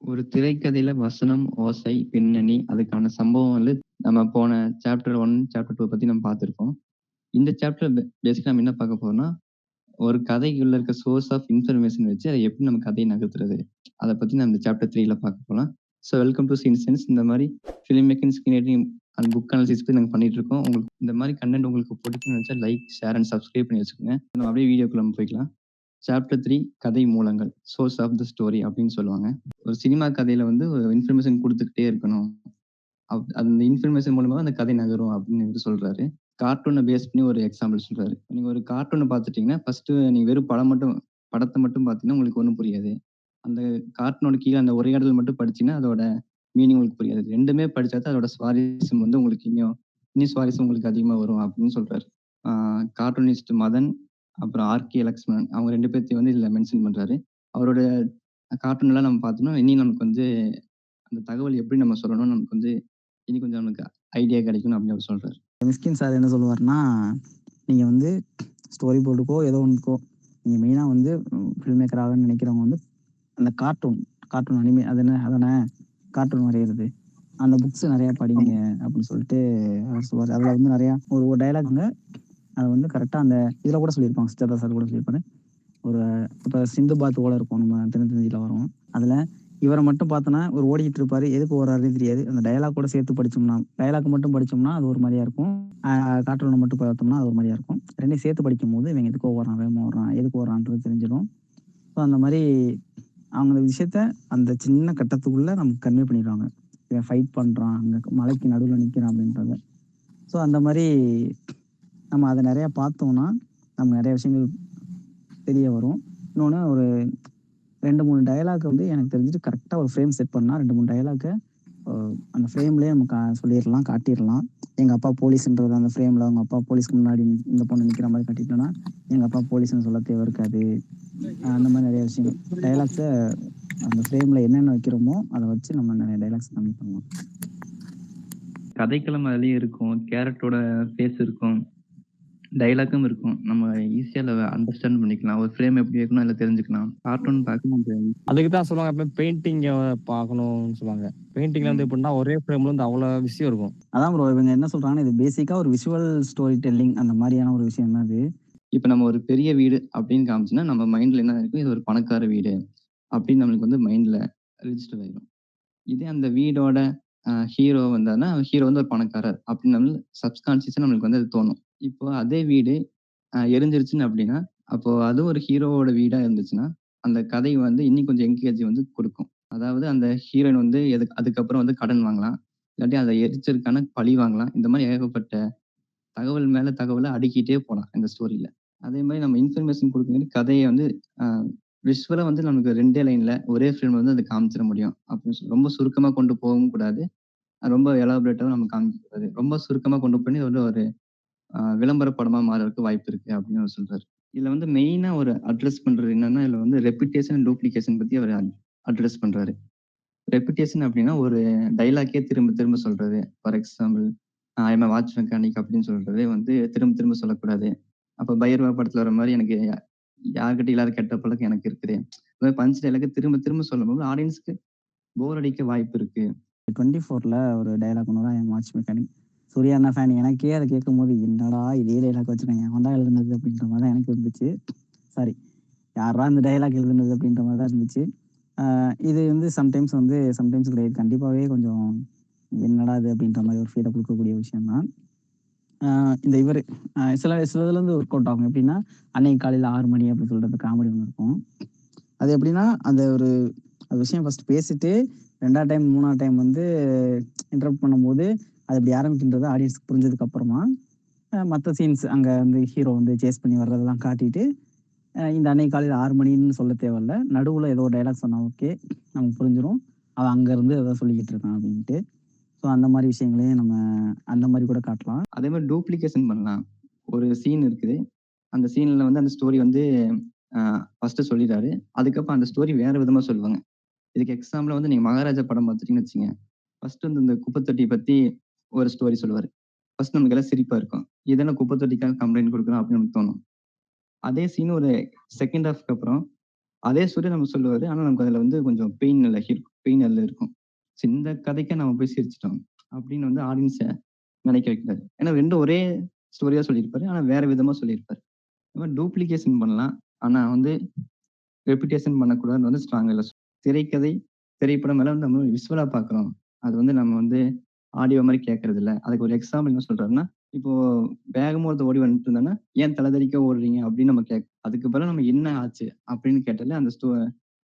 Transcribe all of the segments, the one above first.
ஒரு திரைக்கதையில வசனம், ஓசை, பின்னணி, அதுக்கான சம்பவம் வந்து நம்ம போன சாப்டர் 1, சாப்டர் 2 பத்தி நம்ம பார்த்திருக்கோம். இந்த சாப்டர் பேசிக்கா நம்ம என்ன பார்க்க போறோம்னா, ஒரு கதைக்குள்ள இருக்க சோர்ஸ் ஆஃப் இன்ஃபர்மேஷன் வச்சு அதை எப்படி நம்ம கதைய நகர்த்துறது? அத பத்தி நம்ம இந்த சாப்டர் 3ல பார்க்க போலாம். Welcome to Scene Sense. இந்த மாரி film making, screen writing and book analysis பத்தி நாங்க பண்ணிட்டு இருக்கோம். உங்களுக்கு இந்த மாரி கன்டென்ட் உங்களுக்கு பிடிக்கும்னு நினைச்சா லைக், ஷேர் அண்ட் சப்ஸ்கிரைப் பண்ணி வச்சுக்கோங்க. நம்ம அப்படியே வீடியோக்குள்ள நம்ம போய்க்கலாம். சாப்டர் 3 கதை மூலங்கள். சோர்ஸ் ஆஃப் த ஸ்டோரி அப்படின்னு சொல்லுவாங்க. ஒரு சினிமா கதையில வந்து ஒரு இன்ஃபர்மேஷன் குடுத்துக்கிட்டே இருக்கணும். அந்த இன்ஃபர்மேஷன் மூலமா அந்த கதை நகரும் அப்படின்னு இவரு சொல்றாரு. கார்ட்டூன பேஸ் பண்ணி ஒரு எக்ஸாம்பிள் சொல்றாரு. நீங்க ஒரு கார்ட்டூன பார்த்துட்டீங்கன்னா, ஃபர்ஸ்ட்டு நீங்க வெறும் படத்த மட்டும் பார்த்தீங்கன்னா, உங்களுக்கு ஒண்ணும் புரியாது. அந்த கார்ட்டூனோட கீழ அந்த உரையாடல் மட்டும் படிச்சீங்கன்னா, அதோட மீனிங் உங்களுக்கு புரியாது. 2மே படிச்சா தான் அதோட சுவாரஸ்யம் வந்து உங்களுக்கு இன்னும் சுவாரஸ்யம் உங்களுக்கு அதிகமா வரும் அப்படின்னு சொல்றாரு. ஆ கார்ட்டூனிஸ்ட் மதன், அப்புறம் ஆர்.கே. லக்ஷ்மணன் அவங்க 2 பேத்தையும் வந்து இதுல மென்ஷன் பண்றாரு. அவரோட கார்ட்டூன்லாம் நம்ம பார்த்தோம்னா, இனி நமக்கு வந்து அந்த தகவல் எப்படி நம்ம சொல்லணும்னு நமக்கு வந்து இனி கொஞ்சம் நமக்கு ஐடியா கிடைக்கும்னு அப்படின்னு அவர் சொல்றாரு. மிஸ்கின் சார் என்ன சொல்லுவாருன்னா, நீங்க வந்து ஸ்டோரி போர்டுக்கோ ஏதோ ஒன்றுக்கோ நீங்க மெயினா வந்து ஃபில்ம் மேக்கர் ஆகணும்னு நினைக்கிறவங்க வந்து அந்த கார்ட்டூன் அனிமே அதானே கார்ட்டூன் வரைகிறது அந்த புக்ஸ் நிறைய படிங்க அப்படின்னு சொல்லிட்டு அவர் சொல்லுவார். அதில் வந்து நிறையா ஒரு டைலாக் வந்து அதை வந்து கரெக்டாக அந்த இதில் கூட சொல்லியிருப்பாங்க. சித்தார்த்தா சார் கூட சொல்லியிருப்பாரு. ஒரு இப்போ சிந்து பாத் கூட இருக்கும், நம்ம தினத்தந்தியில் வரும். அதில் இவரை மட்டும் பார்த்தோன்னா ஒரு ஓடிக்கிட்டு இருப்பாரு, எதுக்கு ஓடுறாருன்னு தெரியாது. அந்த டயலாக் கூட சேர்த்து படிச்சோம்னா, டயலாக் மட்டும் படிச்சோம்னா அது ஒரு மாதிரியா இருக்கும். கார்ட்டூனை மட்டும் பார்த்தோம்னா அது ஒரு மாதிரியா இருக்கும். ரெண்டையும் சேர்த்து படிக்கும் போது இவங்க எதுக்கு ஓடுறான், வேகமாக ஓடுறான், எதுக்கு ஓடுறான்றது தெரிஞ்சிடும். ஸோ அந்த மாதிரி அவங்க அந்த விஷயத்த அந்த சின்ன கட்டத்துக்குள்ள நமக்கு கன்வே பண்ணிடுவாங்க. இவன் ஃபைட் பண்ணுறான், அங்கே மலைக்கு நடுவில் நிற்கிறான் அப்படின்றத. ஸோ அந்த மாதிரி நம்ம அதை நிறையா பார்த்தோம்னா நமக்கு நிறைய விஷயங்கள் தெரிய வரும். இன்னொன்று ஒரு 2-3 டயலாக் வந்து எனக்கு தெரிஞ்சுட்டு கரெக்டாக ஒரு ஃப்ரேம் செட் பண்ணால் 2-3 டயலாக்கை அந்த ஃப்ரேம்லேயே நம்ம சொல்லிடலாம், காட்டிடலாம். எங்கள் அப்பா போலீஸ்ன்றது அந்த ஃப்ரேமில் அவங்க அப்பா போலீஸ்க்கு முன்னாடி இந்த பொண்ணு நிற்கிற மாதிரி காட்டிட்டோன்னா எங்கள் அப்பா போலீஸ்ன்னு சொல்ல தேவை இருக்காது. அந்த மாதிரி நிறைய விஷயங்கள் டைலாக்ஸை அந்த ஃப்ரேமில் என்னென்ன வைக்கிறோமோ அதை வச்சு நம்ம நிறைய டைலாக்ஸ் கம்மி பண்ணலாம். கதைக்களம் அதுலயும் இருக்கும், கேரக்டரோட ஃபேஸ் இருக்கும், டைலாக்கும் இருக்கும். நம்ம ஈஸியா அதை அண்டர்ஸ்டாண்ட் பண்ணிக்கலாம். ஒரு ஃப்ரேம் எப்படி இருக்கணும் அதில் தெரிஞ்சுக்கலாம். கார்ட்டூன் பார்க்க அதுக்கு தான் சொல்லுவாங்க எப்பவுமே பெயிண்டிங்கை பார்க்கணும்னு சொல்லுவாங்க. பெயிண்டிங்ல வந்து எப்படின்னா ஒரே ஃப்ரேம்ல வந்து அவ்வளோ விஷயம் இருக்கும். அதான் ப்ரோ இவங்க என்ன சொல்றாங்கன்னா, இது பேசிக்காக ஒரு விஷுவல் ஸ்டோரி டெல்லிங் அந்த மாதிரியான ஒரு விஷயம் தான் இது. இப்போ நம்ம ஒரு பெரிய வீடு அப்படின்னு காமிச்சுன்னா நம்ம மைண்ட்ல என்ன இருக்கும், இது ஒரு பணக்கார வீடு அப்படின்னு நம்மளுக்கு வந்து மைண்ட்ல ரிஜிஸ்டர் ஆயிடும். இதே அந்த வீடோட ஹீரோ வந்தாருன்னா ஹீரோ வந்து ஒரு பணக்காரர் அப்படின்னு நம்ம சப்கான்சியஸா நம்மளுக்கு வந்து அது தோணும். இப்போ அதே வீடு எரிஞ்சிருச்சுன்னு அப்படின்னா, அப்போ அதுவும் ஒரு ஹீரோவோட வீடா இருந்துச்சுன்னா, அந்த கதை வந்து இன்னும் கொஞ்சம் என்கேஜ் வந்து கொடுக்கும். அதாவது அந்த ஹீரோயின் வந்து அதுக்கப்புறம் வந்து கடன் வாங்கலாம். இல்லாட்டி அதை எரிச்சதுக்கான பழி வாங்கலாம். இந்த மாதிரி ஏகப்பட்ட தகவல் மேல தகவல அடுக்கிட்டே போலாம் இந்த ஸ்டோரியில. அதே மாதிரி நம்ம இன்ஃபர்மேஷன் குடுக்கும்போது கதைய வந்து அ விஷுவலா வந்து நமக்கு 2டே லைன்ல ஒரே ஃபிலிம்ல வந்து அத காமிச்சிட முடியும். அப்படின்னு ரொம்ப சுருக்கமா கொண்டு போகவும் கூடாது. ரொம்ப எலாபரேட்டாவும் நம்ம காமிக்க கூடாது. ரொம்ப சுருக்கமா கொண்டு போய் ஒரு ஒரு விளம்பர படமா மாறதுக்கு வாய்ப்பு இருக்கு அப்படின்னு அவர் சொல்றாரு. இதுல வந்து மெயினா ஒரு அட்ரஸ் பண்றது என்னன்னா, இதுல வந்து ரெபியூட்டேஷன் அண்ட் டூப்ளிகேஷன் பத்தி அவர் அட்ரஸ் பண்றாரு. ரெபியூட்டேஷன் அப்படின்னா ஒரு டயலாக்கே திரும்ப திரும்ப சொல்றது. For example I am a watch mechanic அப்படின்னு சொல்றதே வந்து திரும்ப திரும்ப சொல்லக்கூடாது. அப்ப பைரவா படத்துல வர மாரி எனக்கு யார்கிட்ட இல்லாத கெட்ட பழக்கம் எனக்கு இருக்குது. இந்த மாரி பஞ்ச் டயலாக்க திரும்ப திரும்ப சொல்லும்போது ஆடியன்ஸ்க்கு போர் அடிக்க வாய்ப்பு இருக்கு. 24ல ஒரு டயலாக் ஒன்று தான், என் வாட்ச் மெக்கானிக். சூர்யா அண்ணா ஃபேன் எனக்கே அதை கேட்கும்போது என்னடா இதே டைலாக் வச்சுருக்காங்க, எவன்டா எழுதுனது அப்படின்ற மாதிரி தான் எனக்கு இருந்துச்சு. சாரி, யாரா இந்த டைலாக் எழுதுனது அப்படின்ற மாதிரி தான் இருந்துச்சு. இது வந்து சம்டைம்ஸ் கிடையாது, கண்டிப்பாகவே கொஞ்சம் என்னடா இது அப்படின்ற மாதிரி ஒரு ஃபீலை கொடுக்கக்கூடிய விஷயம் தான். இந்த இவர் சிலதுலேருந்து ஒர்க் அவுட் ஆகும். எப்படின்னா அன்னைக்கு காலையில் 6 மணி அப்படின்னு சொல்லிட்டு காமெடி ஒன்று இருக்கும். அது எப்படின்னா அந்த ஒரு விஷயம் ஃபர்ஸ்ட் பேசிட்டு 2வது டைம் 3வது டைம் வந்து இன்டரப்ட் பண்ணும்போது அது எப்படி ஆரம்பிக்கின்றது ஆடியன்ஸ்க்கு புரிஞ்சதுக்கு அப்புறமா மற்ற சீன்ஸ் அங்கே வந்து ஹீரோ வந்து சேஸ் பண்ணி வர்றதெல்லாம் காட்டிட்டு இந்த அன்னைக்கு காலையில் 6 மணின்னு சொல்ல தேவையில்ல, நடுவில் ஏதோ டைலாக் சொன்னா ஓகே நமக்கு புரிஞ்சிடும் அவன் அங்கேருந்து ஏதோ சொல்லிக்கிட்டு இருக்கான் அப்படின்ட்டு. ஸோ அந்த மாதிரி விஷயங்களையும் நம்ம அந்த மாதிரி கூட காட்டலாம். அதே மாதிரி டூப்ளிகேஷன் பண்ணலாம். ஒரு சீன் இருக்குது. அந்த சீன்ல வந்து அந்த ஸ்டோரி வந்து ஃபர்ஸ்ட்டு சொல்லிட்டாரு. அதுக்கப்புறம் அந்த ஸ்டோரி வேற விதமா சொல்லுவாங்க. இதுக்கு எக்ஸாம்பிளா வந்து நீங்க மகாராஜா படம் பார்த்துட்டீங்கன்னு வச்சுக்கங்க. ஃபர்ஸ்ட் வந்து இந்த குப்பை தொட்டி பத்தி ஒரு ஸ்டோரி சொல்லுவாரு. ஃபர்ஸ்ட் நமக்கு எல்லாம் சிரிப்பா இருக்கும். இதென்ன குப்பை தொட்டிக்காக கம்ப்ளைண்ட் குடுக்குறோம் அப்படின்னு நமக்கு தோணும். அதே சீன் ஒரு செகண்ட் ஹாஃப்க்கு அப்புறம் அதே ஸ்டோரி நமக்கு சொல்லுவாரு. ஆனா நமக்கு அதுல வந்து கொஞ்சம் பெயின் இல்ல. பெயின் அதுல இருக்கும். இந்த கதைக்கு நம்ம போய் சிரிச்சுட்டோம் அப்படின்னு வந்து ஆடியன்ஸ நினைக்க வைக்கிறாரு. ஏன்னா 2ம் ஒரே ஸ்டோரியா சொல்லியிருப்பாரு. ஆனா வேற விதமா சொல்லியிருப்பாரு. இந்த மாரி டூப்ளிகேஷன் பண்ணலாம். ஆனா வந்து ரெப்யூட்டேஷன் பண்ணக்கூடாதுன்னு வந்து ஸ்ட்ராங்கா இல்ல. திரைக்கதை, திரைப்படம் எல்லாம் வந்து நம்ம விசுவலா பார்க்குறோம். அது வந்து நம்ம வந்து ஆடியோ மாரி கேட்கறதில்ல. அதுக்கு ஒரு எக்ஸாம்பிள் என்ன சொல்றாருன்னா, இப்போ வேகமா ஒருத்தன் ஓடி வந்துட்டு இருந்தான்னா, "ஏன் தல தெறிக்க ஓடுறீங்க?" அப்படின்னு நம்ம அதுக்கு பதிலா நம்ம "என்ன ஆச்சு?" அப்படின்னு கேட்டாலே அந்த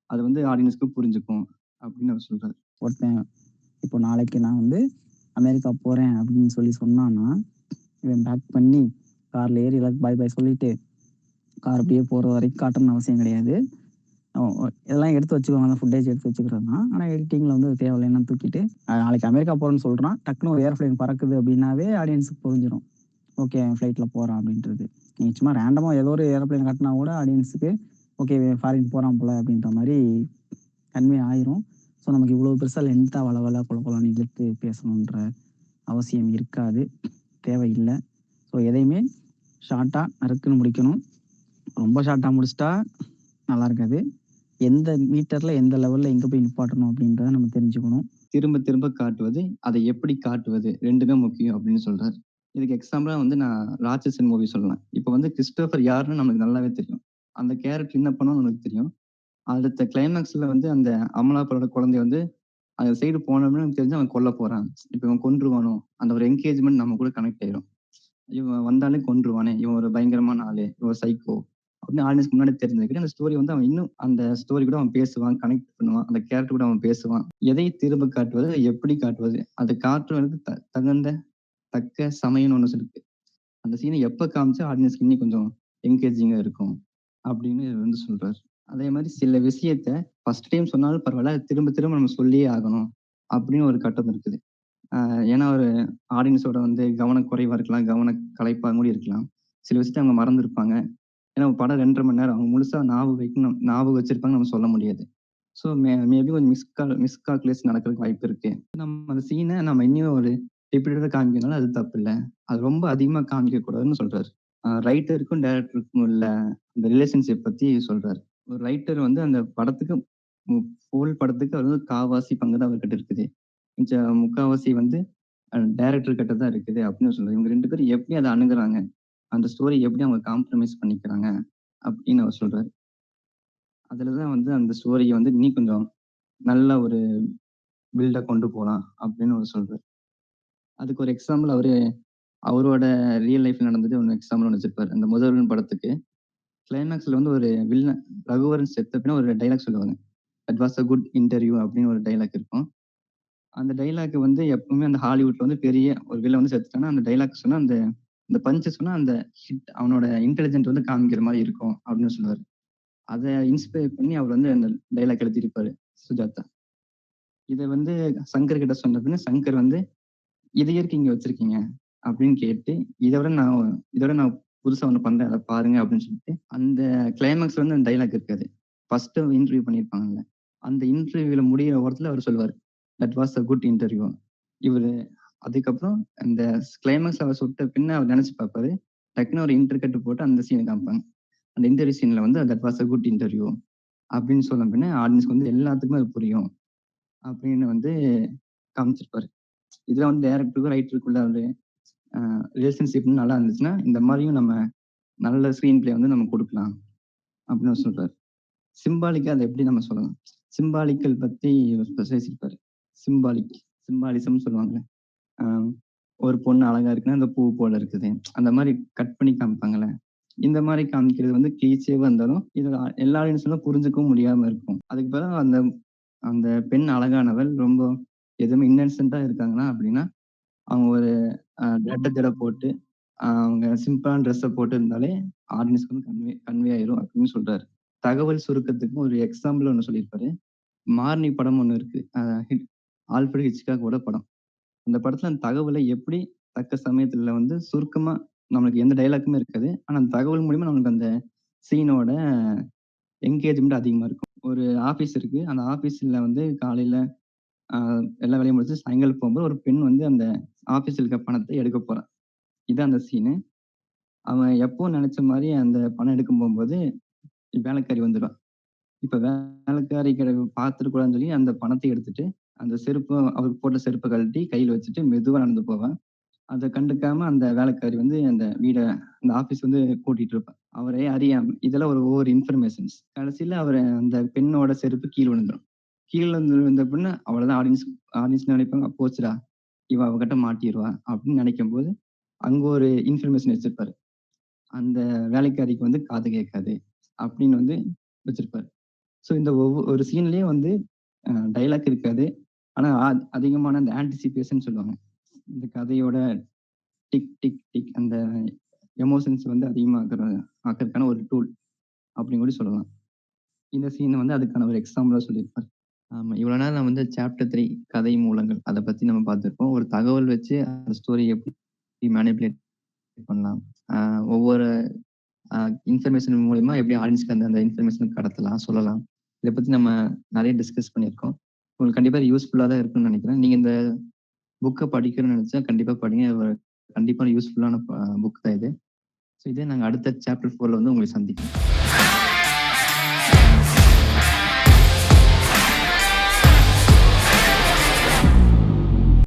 அது வந்து ஆடியன்ஸ்க்கு புரிஞ்சுக்கும் அப்படின்னு அவர் சொல்றாரு. ஒருத்தன் இப்போ நாளைக்கு நான் வந்து அமெரிக்கா போறேன் அப்படின்னு சொன்னான்னா, இவன் பேக் பண்ணி கார்ல ஏறி எல்லாருக்கும் பாய் பாய் சொல்லிட்டு, கார் அப்படியே போற வரைக்கும் காட்டணும்னு அவசியம் கிடையாது. இதெல்லாம் எடுத்து வச்சுக்குவாங்க. அந்த ஃபுட்டேஜ் எடுத்து வச்சுக்கிறது தான். ஆனா எடிட்டிங்ல வந்து அது தேவையில்லைன்னு தூக்கிட்டு, நாளைக்கு அமெரிக்கா போறேன்னு சொல்றான். டக்குனு ஒரு ஏரோப்ளேன் பறக்குது அப்படின்னாவே ஆடியன்ஸுக்கு புரிஞ்சிரும். ஓகே அவன் ஃப்ளைட்ல போறான் அப்படின்றது. நீங்க சும்மா ரேண்டமா ஏதோ ஒரு ஏரோப்ளேன் காட்டினா கூட ஆடியன்ஸுக்கு ஓகே இவன் ஃபாரின் போறான் போல அப்படின்ற மாரி கன்வே ஆயிரும். ஸோ நமக்கு இவ்வளோ பெருசா லென்த்தா வளவள கொல கொலன்னு இழுத்து பேசணுன்ற அவசியம் இருக்காது. தேவையில்ல. ஸோ எதையுமே ஷார்ட்டா நறுக்குன்னு முடிக்கணும். ரொம்ப ஷார்ட்டா முடிச்சுட்டா நல்லா இருக்காது. எந்த மீட்டர்ல, எந்த லெவல்ல எங்க போய் நிப்பாட்டணும் அப்படின்றத நம்ம தெரிஞ்சுக்கணும். திரும்ப திரும்ப காட்டுவது, அதை எப்படி காட்டுவது 2மே முக்கியம் அப்படின்னு சொல்றாரு. இதுக்கு எக்ஸாம்பிளா வந்து நான் ராட்சசன் மூவி சொல்லலாம். இப்ப வந்து கிறிஸ்டோபர் யாருன்னு நமக்கு நல்லாவே தெரியும். அந்த கேரக்டர் என்ன பண்ணணும்னு நமக்கு தெரியும். அடுத்த கிளைமாக்ஸ்ல வந்து அந்த அமலாபாலோட குழந்தை வந்து அந்த சைடு போனோம்னு நமக்கு தெரிஞ்சு அவன் கொல்ல போறான். இப்ப இவன் கொன்றுவானோ? அந்த ஒரு என்கேஜ்மென்ட் நம்ம கூட கனெக்ட் ஆயிரும். இவன் வந்தாலே கொன்றுவானே! இவன் ஒரு பயங்கரமான ஆளு. இவன் ஒரு சைக்கோ! அப்படின்னு ஆடியன்ஸ்க்கு முன்னாடி தெரிஞ்சுக்கிட்டு, அந்த ஸ்டோரி வந்து அவன் இன்னும் அந்த ஸ்டோரி கூட அவன் பேசுவான், கனெக்ட் பண்ணுவான். அந்த கேரக்டர் கூட அவன் பேசுவான். எதை திரும்ப காட்டுவது? எப்படி காட்டுவது? அது காட்டுவதற்கு தகுந்த தக்க சமயம்னு ஒண்ணு இருக்கு. அந்த சீன எப்ப காமிச்சா ஆடியன்ஸ்க்கு இன்னும் கொஞ்சம் என்கேஜிங்கா இருக்கும். அப்படின்னு வந்து சொல்றாரு. அதே மாரி சில விஷயத்த ஃபர்ஸ்ட் டைம் சொன்னாலும் பரவால்ல. அது திரும்ப திரும்ப நம்ம சொல்லியே ஆகணும். அப்படின்னு ஒரு கட்டம் இருக்குது. அ ஏன்னா ஒரு ஆடியன்ஸோட வந்து கவனக்குறைவா இருக்கலாம். கவன கலைப்பா கூட இருக்கலாம். சில விஷயத்த அவங்க மறந்திருப்பாங்க. ஏன்னா படம் 2 1/2 மணி நேரம். அவங்க முழுசா ஞாபகம் வச்சிருப்பாங்கன்னு நம்ம சொல்ல முடியாது. ஸோ மேபி கொஞ்சம் மிஸ்கால்குலேஷன் நடக்கிறதுக்கு வாய்ப்பு இருக்கு. நம்ம அந்த சீன நம்ம இன்னும் ஒரு ரிப்பீட்டடா காமிக்கிறதுனால அது தப்பில்ல. அது ரொம்ப அதிகமா காமிக்கக் கூடாதுன்னு சொல்றாரு. ரைட்டருக்கும், டைரக்டருக்கும் உள்ள அந்த ரிலேஷன்ஷிப் பத்தி சொல்றாரு. ஒரு ரைட்டர் வந்து அந்த படத்துக்கு ஃபுல் படத்துக்கு அவர் வந்து 1/4 பங்கு தான் அவர்கிட்ட இருக்குது. மிச்சம் 3/4 வந்து டைரக்டர் கிட்ட தான் இருக்குது அப்படின்னு சொல்றாரு. இவங்க 2 பேரும் எப்படி அத அணுகுறாங்க? அந்த ஸ்டோரி எப்படி அவங்க காம்ப்ரமைஸ் பண்ணிக்கிறாங்க? அப்படின்னு அவர் சொல்றாரு. அதுல தான் வந்து அந்த ஸ்டோரிய வந்து இன்னும் கொஞ்சம் நல்ல ஒரு பில்டா கொண்டு போலாம் அப்படின்னு அவர் சொல்றாரு. அதுக்கு ஒரு எக்ஸாம்பிள் அவரோட ரியல் லைஃப்ல நடந்தது ஒண்ணு எக்ஸாம்பிள் ஒண்ணு வச்சிருப்பாரு. அந்த முதல்வன் படத்துக்கு கிளைமாக்ஸ்ல வந்து ஒரு வில்லன் ரகுவரன் செத்த பின்ன ஒரு டயலாக் சொல்லுவாங்க. "That was a good interview" அப்படின்னு ஒரு டயலாக் இருக்கும். அந்த டயலாக் வந்து எப்பவுமே அந்த ஹாலிவுட்ல வந்து பெரிய ஒரு வில்லன் வந்து செத்துட்டான்னா, அந்த டயலாக் சொன்னா அந்த அந்த பஞ்ச் சொன்னா அந்த அவனோட இன்டெலிஜென்ட் வந்து காமிக்கிற மாரி இருக்கும் அப்படின்னு சொல்லுவாரு. அத இன்ஸ்பயர் பண்ணி அவர் வந்து அந்த டயலாக் எழுதியிருப்பாரு சுஜாதா. இத வந்து சங்கர் கிட்ட சொன்ன பின்ன சங்கர் வந்து, "இத எதுக்கு இங்க வச்சிருக்கீங்க?" அப்படின்னு கேட்டு, "இத விட நான் புதுசா ஒண்ணு பண்றேன். அத பாருங்க" அப்படின்னு சொல்லிட்டு, அந்த கிளைமாக்ஸ்ல வந்து அந்த டயலாக் இருக்காது. ஃபர்ஸ்ட் இன்டர்வியூ பண்ணியிருப்பாங்கல்ல. அந்த இன்டர்வியூல முடியிற ஓரத்துல அவரு சொல்லுவாரு. "That was a good interview." இவரு அதுக்கப்புறம் அந்த கிளைமாக்ஸ் அவர் சுட்ட பின்ன அவர் நெனச்சு பார்ப்பாரு. டக்குனு ஒரு இன்டர் போட்டு அந்த சீன காமிப்பாங்க. அந்த இன்டர்வியூ சீன்ல வந்து "that was a good interview" அப்படின்னு சொன்ன பின்ன ஆடியன்ஸ்க்கு வந்து எல்லாத்துக்குமே அது புரியும். அப்படின்னு வந்து காமிச்சிருப்பாரு. இதெல்லாம் வந்து டைரக்டருக்கும், ரைட்டருக்குள்ள ஒரு அ ரிலேஷன்ஷிப் நல்லா இருந்துச்சுன்னா, இந்த மாரியும் நம்ம நல்ல ஸ்க்ரீன் பிளே வந்து நம்ம குடுக்கலாம். அப்படின்னு அவர் சொல்றாரு. சிம்பாலிக்கா அத எப்படி நம்ம சொல்லலாம்? சிம்பாலிக்கல் பத்தி பேசியிருப்பாரு. சிம்பாலிக் சிம்பாலிசம்னு சொல்லுவாங்கல்ல. அ ஒரு பொண்ணு அழகா இருக்குன்னா, அந்த பூ போல இருக்குது. அந்த மாரி கட் பண்ணி காமிப்பாங்கல்ல. இந்த மாரி காமிக்கிறது வந்து கிளீஷேவா இருந்தாலும், இது எல்லா ஆடியன்ஸாலும் புரிஞ்சுக்கவும் முடியாம இருக்கும். அதுக்கு பதிலா அந்த அந்த பெண் அழகானவள் ரொம்ப எதுவுமே இன்னசென்ட்டா இருக்காங்கன்னா அப்படின்னா, அவங்க ஒரு ரெட்ட ஜட போட்டு, அவங்க சிம்பிளான ட்ரெஸ்ஸ போட்டிருந்தாலே ஆடியன்ஸ்க்கு வந்து கன்வே கன்வே ஆயிரும் அப்படின்னு சொல்றாரு. தகவல் சுருக்கத்துக்கு ஒரு எக்ஸாம்பிள் ஒண்ணு சொல்லியிருப்பாரு. மார்னி படம் ஒண்ணு இருக்கு. ஆல்ஃபிரட் ஹிட்ச்காக்கோட படம். அந்த படத்துல அந்த தகவல எப்படி தக்க சமயத்துல வந்து சுருக்கமா நம்மளுக்கு எந்த டயலாக்குமே இருக்காது. ஆனா அந்த தகவல் மூலியமா நம்மளுக்கு அந்த சீனோட என்கேஜ்மெண்ட் அதிகமா இருக்கும். ஒரு ஆபீஸ் இருக்கு. அந்த ஆபீஸ்ல வந்து காலையில அ எல்லா வேலையும் முடிச்சு சாயங்காலம் போகும்போது ஒரு பெண் வந்து அந்த ஆபீஸ்ல இருக்க பணத்த எடுக்க போறா. இதான் அந்த சீனு. அவன் எப்பவும் நெனச்ச மாரி அந்த பணம் எடுக்க போம்போது வேலைக்காரி வந்துருவா. இப்ப வேலைக்காரி பார்த்துருக்கூடாதுன்னு சொல்லி அந்த பணத்தை எடுத்துட்டு, அந்த செருப்பு அவர் போட்ட செருப்ப கழட்டி கையில வச்சுட்டு மெதுவா நடந்து போவான். அத கண்டுக்காம அந்த வேலைக்காரி வந்து அந்த ஆஃபீஸ் வந்து கூட்டிட்டு இருப்பா. அவரே அறியாம. இதெல்லாம் ஒவ்வொரு இன்ஃபர்மேஷன்ஸ். கடைசியில அந்த பெண்ணோட செருப்பு கீழ விழுந்துரும். கீழ விழுந்த பின்ன அவ்வளவுதான் ஆடியன்ஸ் நினைப்பாங்க, போச்சுடா! இவ அவகிட்ட மாட்டிருவா அப்படின்னு நினைக்கும்போது, அங்க ஒரு இன்ஃபர்மேஷன் வச்சிருப்பாரு. அந்த வேலைக்காரிக்கு வந்து காது கேட்காது அப்படின்னு வந்து வச்சிருப்பாரு. ஸோ இந்த ஒரு சீன்லயும் வந்து டயலாக் இருக்காது. ஆனா அதிகமான அந்த ஆன்டிசிபேஷன் சொல்லுவாங்க. இந்த கதையோட டிக், டிக், டிக் அந்த எமோஷன்ஸ் வந்து ஆக்கறதுக்கான ஒரு டூல் அப்படின்னு கூட சொல்லலாம். இந்த சீன் வந்து அதுக்கான ஒரு எக்ஸாம்பிளா சொல்லியிருப்பாரு. ஆமா. இவ்வளோ நேரம் நான் வந்து சாப்டர் 3 கதை மூலங்கள் அத பத்தி நம்ம பார்த்திருக்கோம். ஒரு தகவல் வச்சு அந்த ஸ்டோரி எப்படி மேனிபுலேட் பண்ணலாம். அ ஒவ்வொரு அ இன்ஃபர்மேஷன் மூலியமா எப்படி ஆடியன்ஸ்க்கு அந்த அந்த இன்ஃபர்மேஷன கடத்தலாம், சொல்லலாம். இத பத்தி நம்ம நெறைய டிஸ்கஸ் பண்ணியிருக்கோம். உங்களுக்கு கண்டிப்பா இது யூஸ்ஃபுல்லா தான் இருக்கும்னு நெனைக்கிறேன். நீங்க இந்த புக்க படிக்கணும்னு நெனச்சா கண்டிப்பா படிங்க. கண்டிப்பா யூஸ்ஃபுல்லான புக் தான் இது. ஸோ இதே நாங்க அடுத்த சாப்டர் 4ல வந்து உங்களை சந்திக்கிறோம்.